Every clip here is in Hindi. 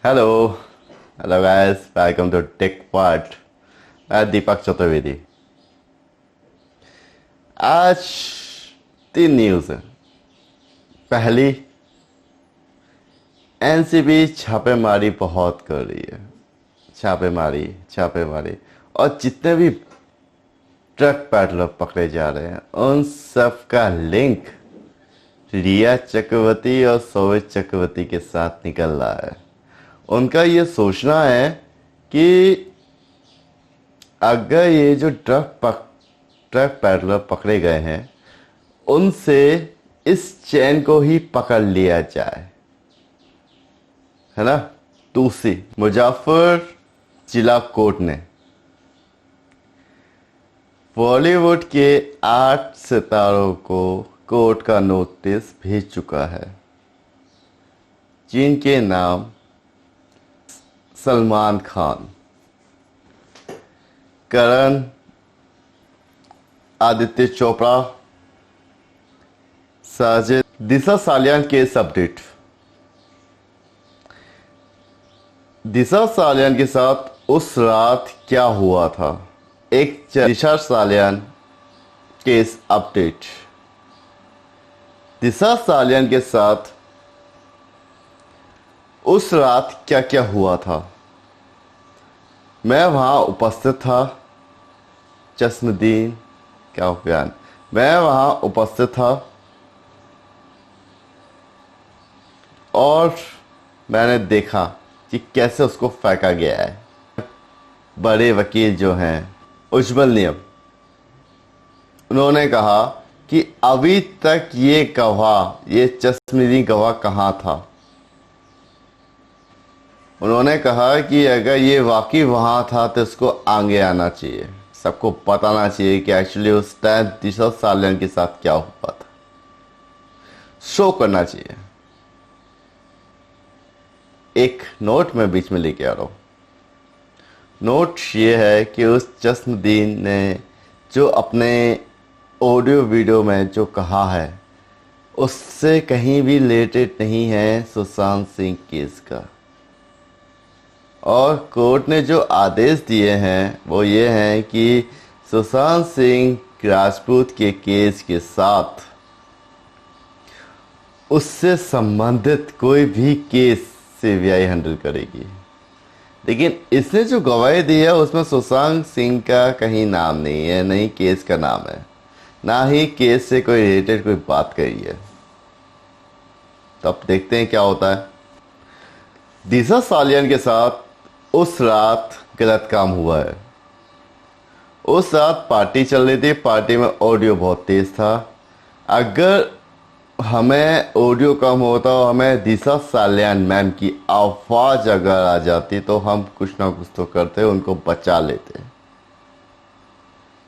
Hello hello guys, welcome to tech part. मैं दीपक चतुर्वेदी। आज 3 न्यूज़ है। पहली, एनसीबी छापेमारी बहुत कर रही है। छापेमारी छापेमारी, और जितने भी ट्रक पैडलर पकड़े जा रहे हैं उन सब का लिंक रिया चक्रवर्ती और सौविक चक्रवर्ती के साथ निकल रहा है। उनका ये सोचना है कि अगर ये जो ट्रक पैडलर पकड़े गए हैं उनसे इस चैन को ही पकड़ लिया जाए, है ना। दूसरी, मुजफ्फर जिला कोर्ट ने बॉलीवुड के 8 सितारों को कोर्ट का नोटिस भेज चुका है, जिनके नाम सलमान खान, करण, आदित्य चोपड़ा, साजिद। दिशा सालियान केस अपडेट। दिशा सालियान के साथ उस रात क्या हुआ था, एक दिशा सालियान केस अपडेट। दिशा सालियान के साथ उस रात क्या क्या हुआ था। मैं वहां उपस्थित था। जश्नदीन क्या बयान, मैं वहां उपस्थित था और मैंने देखा कि कैसे उसको फेंका गया है। बड़े वकील जो हैं उज्ज्वल नियम, उन्होंने कहा कि अभी तक ये गवाह, ये जश्नदीन गवाह कहाँ था। उन्होंने कहा कि अगर ये वाकई वहाँ था तो इसको आगे आना चाहिए, सबको बताना चाहिए कि एक्चुअली उस टाइम दिशा सालियान के साथ क्या हुआ था, शो करना चाहिए। एक नोट मैं बीच में लेके आ रहा हूँ। नोट ये है कि उस जश्नदीन ने जो अपने ऑडियो वीडियो में जो कहा है उससे कहीं भी रिलेटेड नहीं है सुशांत सिंह केस का। और कोर्ट ने जो आदेश दिए हैं वो ये हैं कि सुशांत सिंह राजपूत के केस के साथ उससे संबंधित कोई भी केस सीबीआई हैंडल करेगी। लेकिन इसने जो गवाही दी है उसमें सुशांत सिंह का कहीं नाम नहीं है, नहीं केस का नाम है, ना ही केस से कोई रिलेटेड कोई बात कही है। तब देखते हैं क्या होता है। दिशा सालियान के साथ उस रात गलत काम हुआ है। उस रात पार्टी चल रही थी, पार्टी में ऑडियो बहुत तेज था। अगर हमें ऑडियो कम होता और हमें दिशा सालियान मैम की आवाज़ अगर आ जाती तो हम कुछ ना कुछ तो करते, उनको बचा लेते।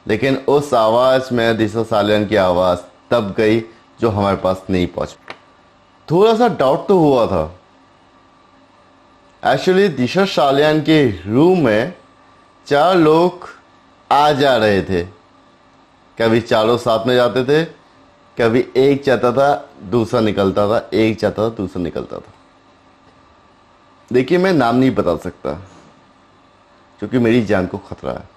लेकिन उस आवाज़ में दिशा सालियान की आवाज़ तब गई जो हमारे पास नहीं पहुंच। थोड़ा सा डाउट तो हुआ था। एक्चुअली दिशा सालियान के रूम में 4 लोग आ जा रहे थे। कभी चारों साथ में जाते थे, कभी एक जाता था दूसरा निकलता था, एक जाता था दूसरा निकलता था। देखिए, मैं नाम नहीं बता सकता क्योंकि मेरी जान को खतरा है।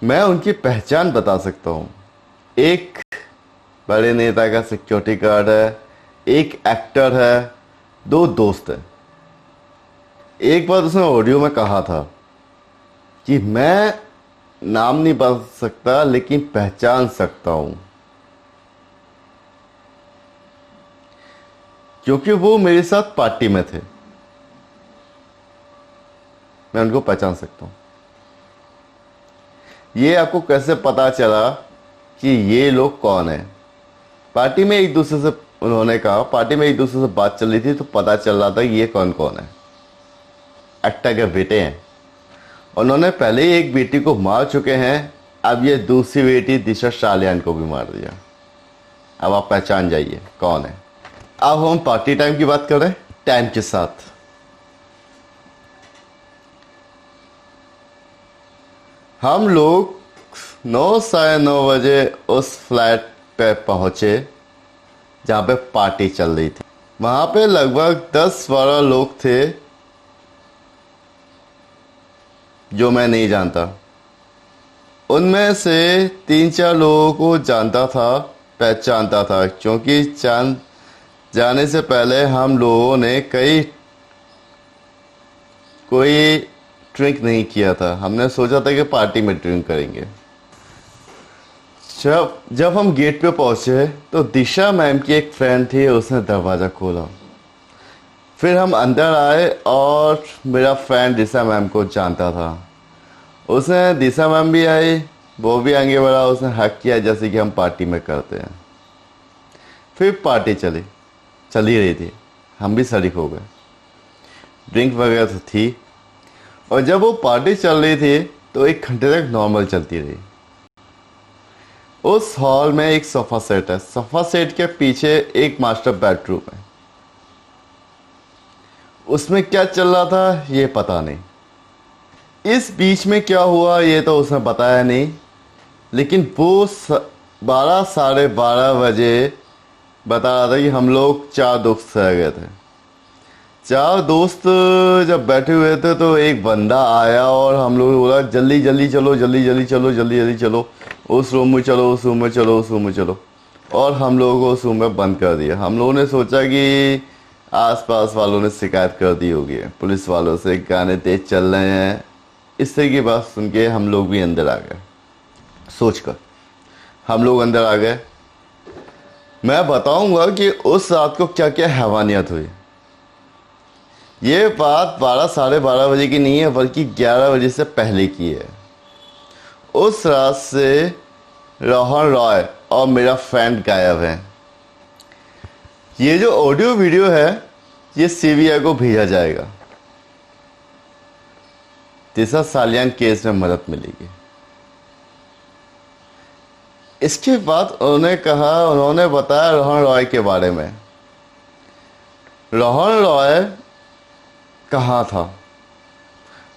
मैं उनकी पहचान बता सकता हूँ। एक बड़े नेता का सिक्योरिटी गार्ड है, एक एक्टर है, 2 दोस्त हैं। एक बार उसने ऑडियो में कहा था कि मैं नाम नहीं बता सकता लेकिन पहचान सकता हूं, क्योंकि वो मेरे साथ पार्टी में थे। मैं उनको पहचान सकता हूं। ये आपको कैसे पता चला कि ये लोग कौन है? पार्टी में एक दूसरे से, उन्होंने कहा पार्टी में एक दूसरे से बात चल रही थी तो पता चल रहा था ये कौन कौन है। एक्टर के बेटे हैं। उन्होंने पहले ही एक बेटी को मार चुके हैं, अब ये दूसरी बेटी दिशा सालियान को भी मार दिया। अब आप पहचान जाइए कौन है। अब हम पार्टी टाइम की बात करें, टाइम के साथ। हम लोग 9 साढ़े 9 बजे उस फ्लैट पे पहुंचे जहां पे पार्टी चल रही थी। वहां पे लगभग 10-12 लोग थे जो मैं नहीं जानता। उनमें से 3-4 लोगों को जानता था, पहचानता था, क्योंकि चांद जाने से पहले हम लोगों ने कोई ड्रिंक नहीं किया था। हमने सोचा था कि पार्टी में ड्रिंक करेंगे। जब जब हम गेट पे पहुंचे तो दिशा मैम की एक फ्रेंड थी, उसने दरवाज़ा खोला। फिर हम अंदर आए और मेरा फ्रेंड दिशा मैम को जानता था, उसने, दिशा मैम भी आई, वो भी आगे बढ़ा, उसने हक किया जैसे कि हम पार्टी में करते हैं। फिर पार्टी चल ही रही थी, हम भी शरीक हो गए। ड्रिंक वगैरह तो थी, और जब वो पार्टी चल रही थी तो 1 घंटे तक नॉर्मल चलती रही। उस हॉल में एक सोफा सेट है, सोफा सेट के पीछे एक मास्टर बेडरूम है। उसमें क्या चल रहा था ये पता नहीं, इस बीच में क्या हुआ ये तो उसने बताया नहीं, लेकिन वो 12-12:30 बजे बता रहा था कि हम लोग 4 दोस्त रह गए थे। 4 दोस्त जब बैठे हुए थे तो एक बंदा आया और हम लोग बोला जल्दी जल्दी चलो, जल्दी जल्दी चलो, जल्दी जल्दी चलो, उस रूम में चलो, उस रूम में चलो, उस रूम में चलो। और हम लोगों को उस रूम में बंद कर दिया। हम लोगों ने सोचा कि आसपास वालों ने शिकायत कर दी होगी पुलिस वालों से, गाने तेज चल रहे हैं। इस तरह की बात सुन के हम लोग भी अंदर आ गए। सोचकर हम लोग अंदर आ गए। मैं बताऊंगा कि उस रात को क्या क्या हैवानियत हुई। ये बात 12-12:30 बजे की नहीं है, बल्कि 11 बजे से पहले की है। उस रात से रोहन रॉय और मेरा फ्रेंड गायब है। ये जो ऑडियो वीडियो है ये सीबीआई को भेजा जाएगा। दिशा सालियान केस में मदद मिलेगी। इसके बाद उन्होंने बताया रोहन रॉय के बारे में। रोहन रॉय कहाँ था?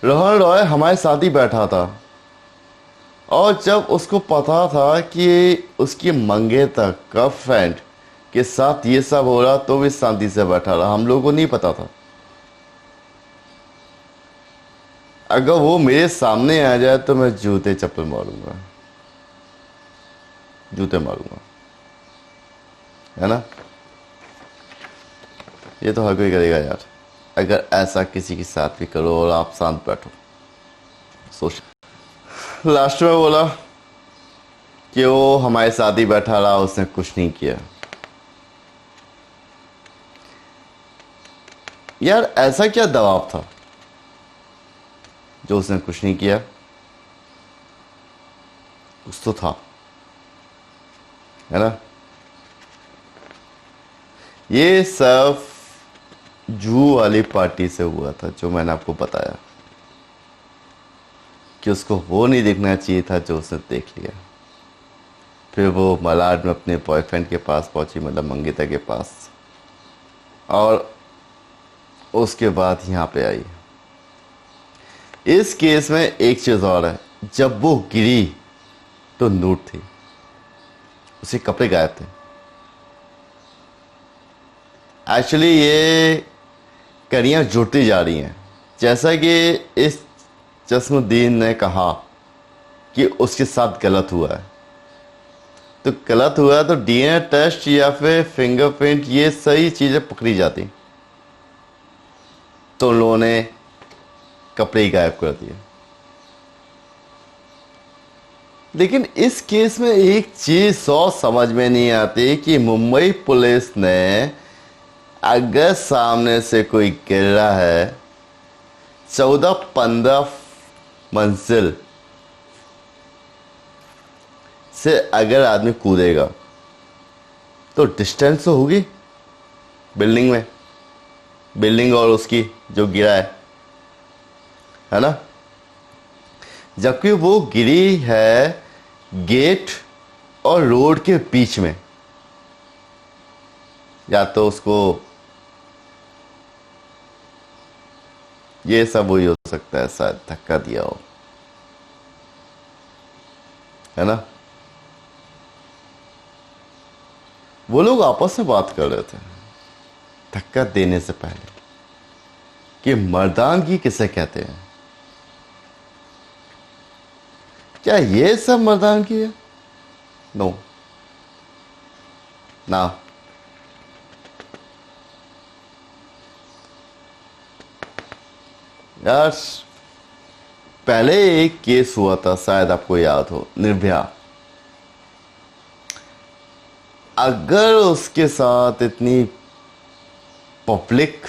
रोहन रॉय हमारे साथ ही बैठा था, और जब उसको पता था कि उसकी मंगेतर गर्लफ्रेंड के साथ ये सब हो रहा तो भी शांति से बैठा रहा। हम लोगों को नहीं पता था। अगर वो मेरे सामने आ जाए तो मैं जूते चप्पल मारूंगा, जूते मारूंगा, है ना? ये तो हर कोई करेगा यार। अगर ऐसा किसी के साथ भी करो और आप शांत बैठो, सोच। लास्ट में बोला कि वो हमारे साथ ही बैठा रहा, उसने कुछ नहीं किया। यार ऐसा क्या दबाव था जो उसने कुछ नहीं किया? कुछ तो था, है ना? ये सब जू वाली पार्टी से हुआ था, जो मैंने आपको बताया कि उसको वो नहीं देखना चाहिए था जो उसने देख लिया। फिर वो मलाड में अपने बॉयफ्रेंड के पास पहुंची, मतलब मंगेतर के पास, और उसके बाद यहाँ पे आई। इस केस में एक चीज़ और है, जब वो गिरी तो नूट थी, उसके कपड़े गायब थे। एक्चुअली ये कड़ियाँ जुड़ती जा रही हैं। जैसा कि इस जस्मुद्दीन ने कहा कि उसके साथ गलत हुआ है, तो गलत हुआ है तो डीएनए टेस्ट या फिर फिंगरप्रिंट, ये सही चीज़ें पकड़ी जाती, तो उन लोगों ने कपड़े ही गायब कर दिए। लेकिन इस केस में एक चीज समझ में नहीं आती कि मुंबई पुलिस ने, अगर सामने से कोई गिर रहा है 14-15 मंजिल से, अगर आदमी कूदेगा तो डिस्टेंस तो होगी बिल्डिंग में, बिल्डिंग और उसकी जो गिरा है ना? जबकि वो गिरी है गेट और रोड के बीच में। या तो उसको ये सब वही हो सकता है, शायद धक्का दिया हो, है ना? वो लोग आपस में बात कर रहे थे, धक्का देने से पहले कि मर्दानगी किसे कहते हैं। क्या ये सब मर्दानगी है? नो ना। यार पहले एक केस हुआ था, शायद आपको याद हो, निर्भया। अगर उसके साथ इतनी पब्लिक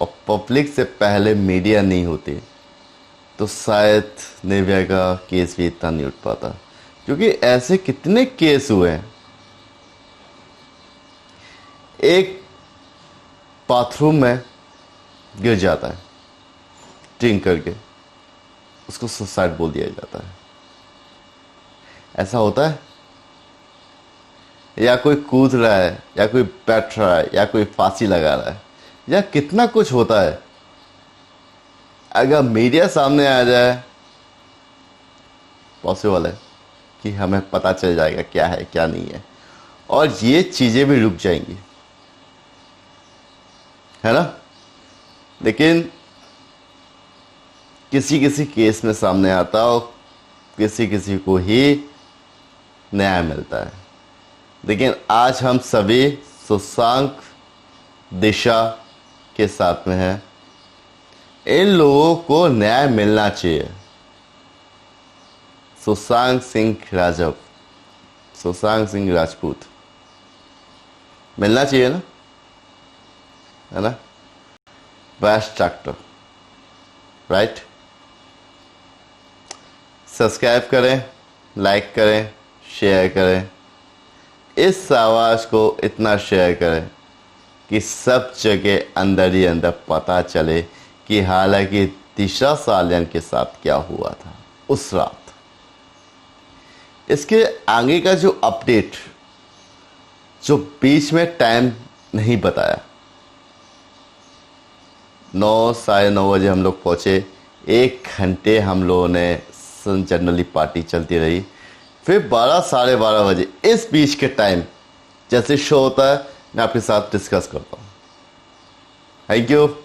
और पब्लिक से पहले मीडिया नहीं होती तो शायद निर्भया का केस भी इतना नहीं उठ पाता। क्योंकि ऐसे कितने केस हुए हैं, एक बाथरूम में गिर जाता है ड्रिंक करके, उसको सुसाइड बोल दिया जाता है। ऐसा होता है? या कोई कूद रहा है, या कोई बैठ रहा है, या कोई फांसी लगा रहा है, या कितना कुछ होता है। अगर मीडिया सामने आ जाए, पॉसिबल है कि हमें पता चल जाएगा क्या है क्या नहीं है, और ये चीजें भी रुक जाएंगी, है ना। लेकिन किसी किसी केस में सामने आता और किसी किसी को ही न्याय मिलता है। लेकिन आज हम सभी सुशांत दिशा के साथ में हैं। इन लोगों को न्याय मिलना चाहिए। सुशांत सिंह राजपूत मिलना चाहिए ना, है ना। Best actor, right. सब्सक्राइब करें, लाइक करें, शेयर करें। इस आवाज़ को इतना शेयर करें कि सब जगह अंदर ही अंदर पता चले कि हालांकि दिशा सालियन के साथ क्या हुआ था उस रात। इसके आगे का जो अपडेट, जो बीच में टाइम नहीं बताया, 9 साढ़े 9 बजे हम लोग पहुंचे, 1 घंटे हम लोगों ने जनरली पार्टी चलती रही, फिर 12 साढ़े 12 बजे इस बीच के टाइम जैसे शो होता है मैं आपके साथ डिस्कस करता हूँ। Thank you.